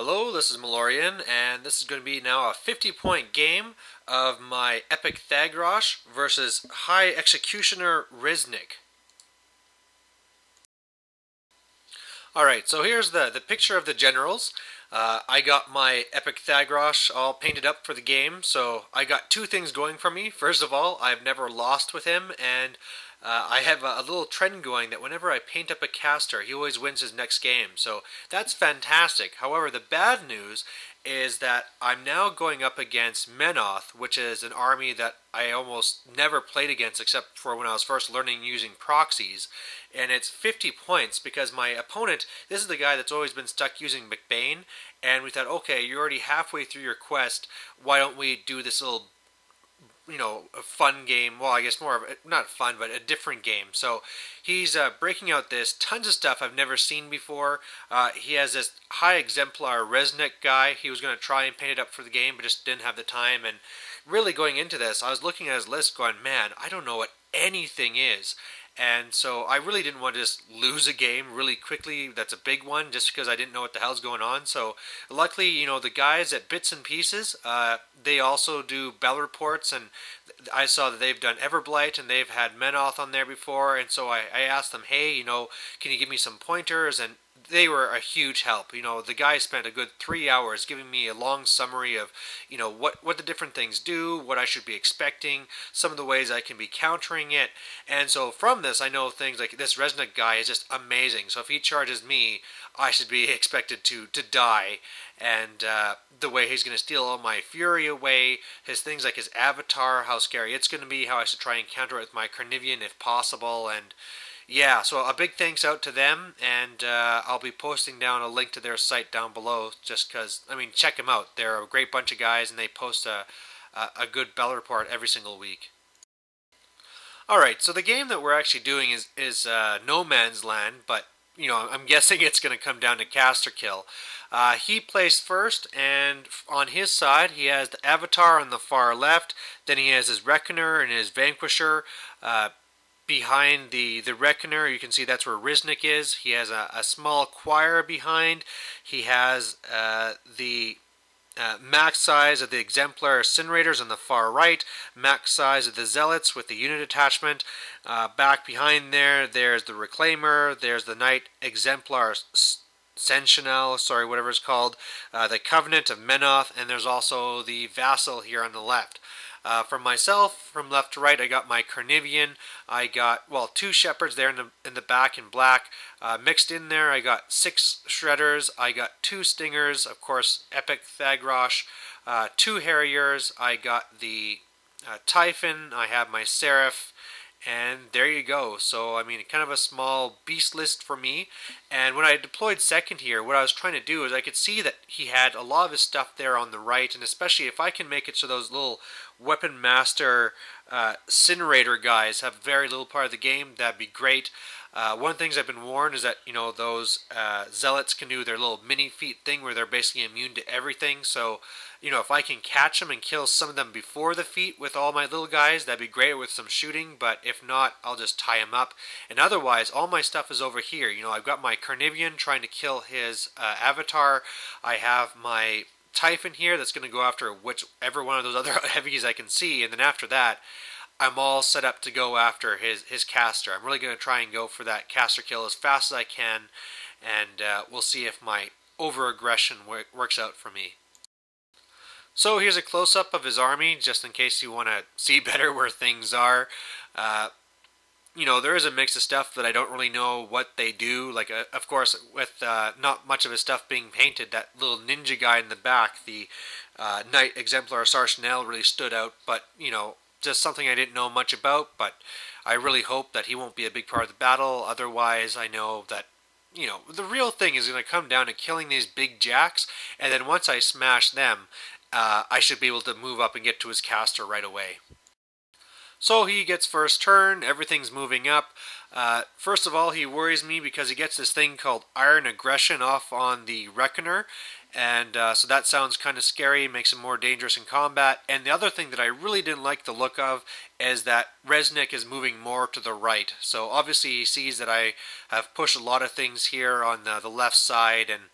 Hello, this is Malorian, and this is going to be now a 50-point game of my epic Thagrosh versus High Executioner Reznik. Alright, so here's the picture of the generals. I got my epic Thagrosh all painted up for the game, so I got two things going for me. First of all, I've never lost with him, and I have a little trend going that whenever I paint up a caster, he always wins his next game. So that's fantastic. However, the bad news is that I'm now going up against Menoth, which is an army that I almost never played against except for when I was first learning using proxies. And it's 50 points because my opponent, this is the guy that's always been stuck using McBain, and we thought, okay, you're already halfway through your quest, why don't we do this little a fun game. Well, I guess more of not fun, but a different game. So he's breaking out this tons of stuff I've never seen before. He has this high exemplar Reznik guy. He was going to try and paint it up for the game, but just didn't have the time. And really going into this, I was looking at his list going, man, I don't know what anything is. And so I really didn't want to just lose a game really quickly. That's a big one, just because I didn't know what the hell's going on. So luckily, the guys at Bits and Pieces, they also do Bell Reports, and I saw that they've done Everblight, and they've had Menoth on there before. And so I asked them, hey, can you give me some pointers? And they were a huge help. The guy spent a good 3 hours giving me a long summary of, what the different things do, what I should be expecting, some of the ways I can be countering it. And so from this, I know things like this Reznik guy is just amazing. So if he charges me, I should be expected to die. And the way he's going to steal all my fury away, his things like his avatar, how scary it's going to be, how I should try and counter it with my Carnivian if possible, and yeah, so a big thanks out to them, and I'll be posting down a link to their site down below, just because, check them out. They're a great bunch of guys, and they post a good Bell report every single week. Alright, so the game that we're actually doing is No Man's Land, but, I'm guessing it's going to come down to caster kill. He placed first, and on his side, he has the Avatar on the far left, then he has his Reckoner and his Vanquisher. Behind the Reckoner, you can see that's where Reznik is. He has a small choir behind. He has the max size of the exemplar incinerators on the far right, max size of the zealots with the unit attachment. Back behind there's the reclaimer, there's the knight exemplar Sentinel, whatever it's called, the Covenant of Menoth, and there's also the vassal here on the left. From myself, from left to right, I got my Carnivian. I got, two shepherds there in the back in black. Mixed in there, I got 6 shredders. I got 2 stingers, of course, epic Thagrosh. 2 harriers. I got the Typhon. I have my Seraph. And there you go. So, kind of a small beast list for me. And when I deployed second here, what I was trying to do is I could see that he had a lot of his stuff there on the right, and especially if I can make it so those little Weapon Master Incinerator guys have very little part of the game, that'd be great. One of the things I've been warned is that, those zealots can do their little mini feat thing where they're basically immune to everything. So, if I can catch them and kill some of them before the feat with all my little guys, that'd be great with some shooting. But if not, I'll just tie them up. And otherwise, all my stuff is over here. I've got my Carnivian trying to kill his avatar. I have my Typhon here that's going to go after whichever one of those other heavies I can see. And then after that, I'm all set up to go after his caster. I'm really going to try and go for that caster kill as fast as I can, and we'll see if my over-aggression works out for me. So here's a close-up of his army, just in case you want to see better where things are. There is a mix of stuff that I don't really know what they do. Like, of course, with not much of his stuff being painted, that little ninja guy in the back, the Knight Exemplar Sarchanel, really stood out. But, just something I didn't know much about. But I really hope that he won't be a big part of the battle. Otherwise, I know that, the real thing is going to come down to killing these big jacks. And then once I smash them, I should be able to move up and get to his caster right away. So he gets first turn, everything's moving up. First of all, he worries me because he gets this thing called Iron Aggression off on the Reckoner. And so that sounds kind of scary, makes him more dangerous in combat. And the other thing that I really didn't like the look of is that Reznik is moving more to the right. So obviously he sees that I have pushed a lot of things here on the left side, and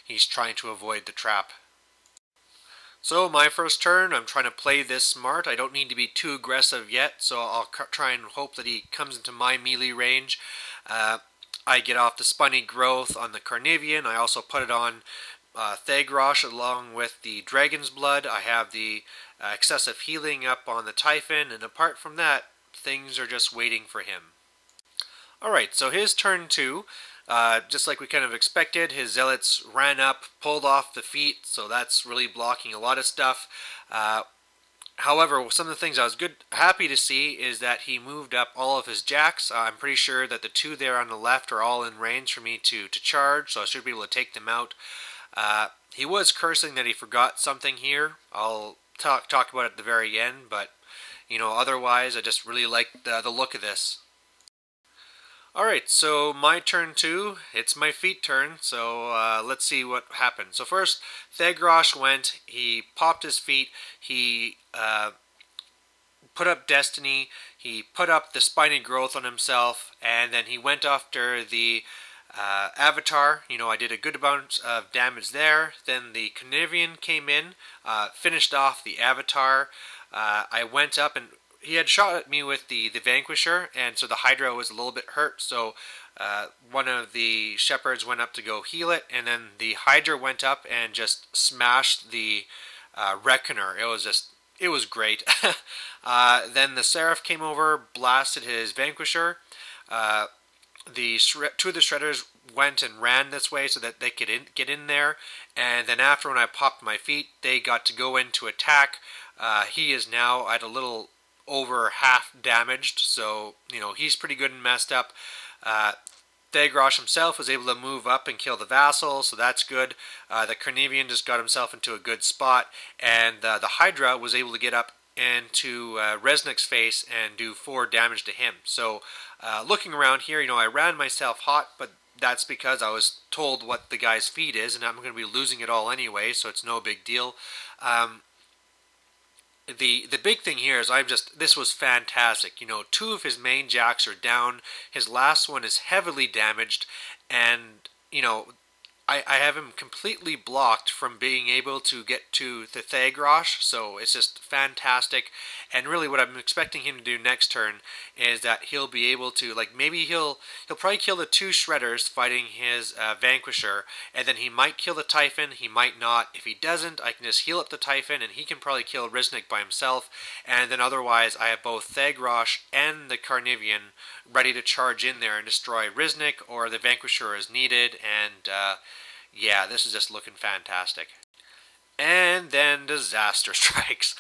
he's trying to avoid the trap. So my first turn, I'm trying to play this smart. I don't need to be too aggressive yet, so I'll try and hope that he comes into my melee range. I get off the Spiny Growth on the Carnivian. I also put it on Thagrosh along with the Dragon's Blood. I have the excessive healing up on the Typhon, and apart from that, things are just waiting for him. Alright, so his turn 2. Just like we kind of expected, his zealots ran up, pulled off the feet, so that's really blocking a lot of stuff. However, some of the things I was happy to see is that he moved up all of his jacks. I'm pretty sure that the 2 there on the left are all in range for me to charge, so I should be able to take them out. He was cursing that he forgot something here. I'll talk about it at the very end, but otherwise I just really like the look of this. Alright, so my turn 2, it's my feet turn, so let's see what happened. So first, Thagrosh went, he popped his feet, he put up Destiny, he put up the Spiny Growth on himself, and then he went after the Avatar. I did a good amount of damage there. Then the Carnivian came in, finished off the Avatar. I went up and he had shot at me with the Vanquisher, and so the Hydra was a little bit hurt, so one of the Shepherds went up to go heal it, and then the Hydra went up and just smashed the Reckoner. It was great. Then the Seraph came over, blasted his Vanquisher. The 2 of the Shredders went and ran this way so that they could get in there, and then after, when I popped my feet, they got to go in to attack. He is now at a little over half damaged, so he's pretty good and messed up. Thagrosh himself was able to move up and kill the Vassal, so that's good. The Carnivian just got himself into a good spot, and the Hydra was able to get up into Reznik's face and do 4 damage to him. So looking around here, I ran myself hot, but that's because I was told what the guy's feed is, and I'm going to be losing it all anyway, so it's no big deal. The big thing here is this was fantastic. 2 of his main jacks are down. His last one is heavily damaged, and I have him completely blocked from being able to get to the Thagrosh, so it's just fantastic. And really what I'm expecting him to do next turn is that he'll be able to, maybe he'll probably kill the 2 Shredders fighting his Vanquisher, and then he might kill the Typhon, he might not. If he doesn't, I can just heal up the Typhon, and he can probably kill Reznik by himself, and then otherwise I have both Thagrosh and the Carnivian ready to charge in there and destroy Reznik, or the Vanquisher as needed, and yeah, this is just looking fantastic. And then disaster strikes.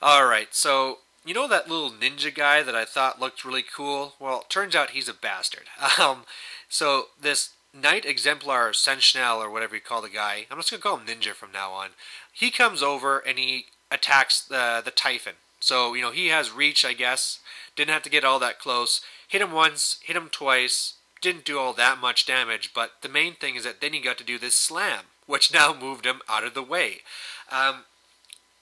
Alright, so that little ninja guy that I thought looked really cool? Well, it turns out he's a bastard. So this Knight Exemplar Sentinel, or whatever you call the guy, I'm just going to call him Ninja from now on. He comes over and he attacks the Typhon. So, he has reach, I guess. Didn't have to get all that close. Hit him once, hit him twice. Didn't do all that much damage, but the main thing is that then he got to do this slam, which now moved him out of the way.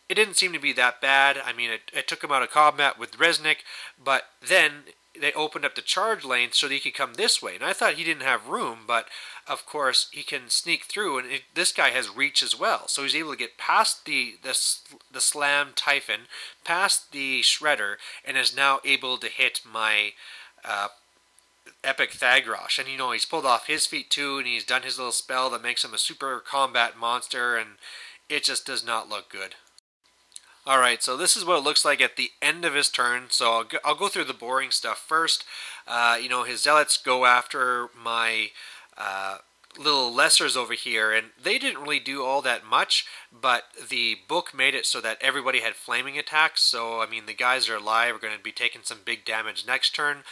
It didn't seem to be that bad. I mean, it took him out of combat with Reznik, but then they opened up the charge lane so that he could come this way. And I thought he didn't have room, but of course he can sneak through, and this guy has reach as well. So he's able to get past the slam Typhon, past the Shredder, and is now able to hit my Epic Thagrosh. And he's pulled off his feet too, and he's done his little spell that makes him a super combat monster, and it just does not look good. Alright, so this is what it looks like at the end of his turn. So I'll go through the boring stuff first. His zealots go after my little lessers over here, and they didn't really do all that much, but the book made it so that everybody had flaming attacks. So, I mean, the guys that are alive are going to be taking some big damage next turn.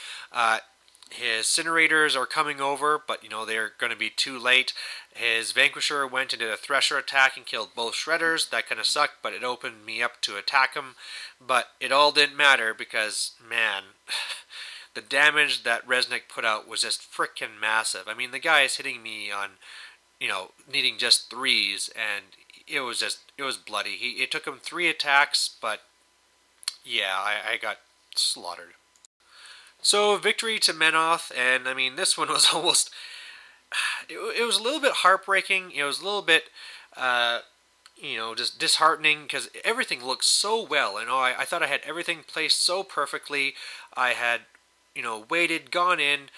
His Incinerators are coming over, but they're going to be too late. His Vanquisher went and did a Thresher attack and killed both Shredders. That kind of sucked, but it opened me up to attack him. But it all didn't matter because, man, the damage that Reznik put out was just frickin' massive. I mean, the guy is hitting me on, needing just 3s, and it was bloody. It took him 3 attacks, but yeah, I got slaughtered. So, victory to Menoth, and I mean, this one was almost... it was a little bit heartbreaking. It was a little bit, uh, just disheartening because everything looked so well. I thought I had everything placed so perfectly. I had, waited, gone in,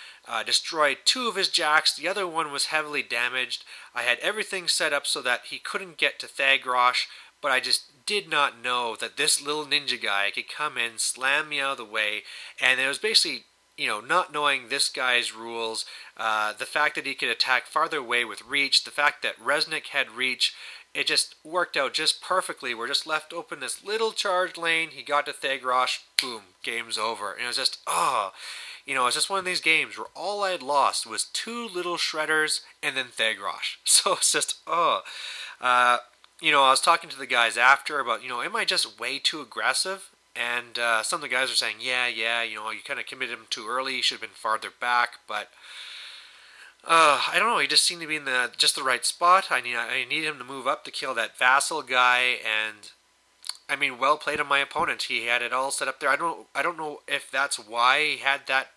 destroyed two of his jacks. The other one was heavily damaged. I had everything set up so that he couldn't get to Thagrosh, but I just did not know that this little ninja guy could come in, slam me out of the way, and it was basically, not knowing this guy's rules, the fact that he could attack farther away with reach, the fact that Reznik had reach, it just worked out just perfectly. We're just left open this little charged lane. He got to Thagrosh, boom, game's over. And it was just, it's just one of these games where all I had lost was two little shredders and then Thagrosh. So it's just, I was talking to the guys after about, am I just way too aggressive? And some of the guys are saying, yeah, you kind of committed him too early. You should have been farther back, but I don't know. He just seemed to be in just the right spot. I need him to move up to kill that vassal guy, and I mean, well played on my opponent. He had it all set up there. I don't know if that's why he had that.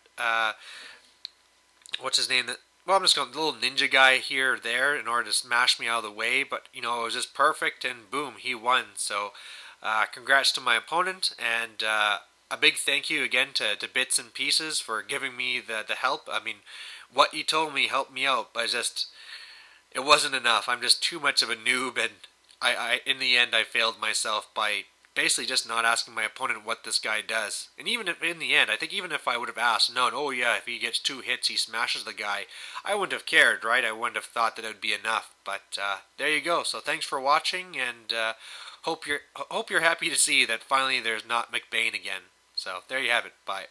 What's his name? Well, I'm just going the little ninja guy here or there in order to smash me out of the way. But it was just perfect, and boom, he won. So, congrats to my opponent, and a big thank you again to Bits and Pieces for giving me the help. I mean, what he told me helped me out, but it wasn't enough. I'm just too much of a noob, and I in the end I failed myself by basically just not asking my opponent what this guy does. And even if in the end, I think even if I would have asked, if he gets 2 hits, he smashes the guy, I wouldn't have cared, right? I wouldn't have thought that it would be enough. But there you go. So thanks for watching, and hope you're happy to see that finally there's not McBain again. So there you have it. Bye.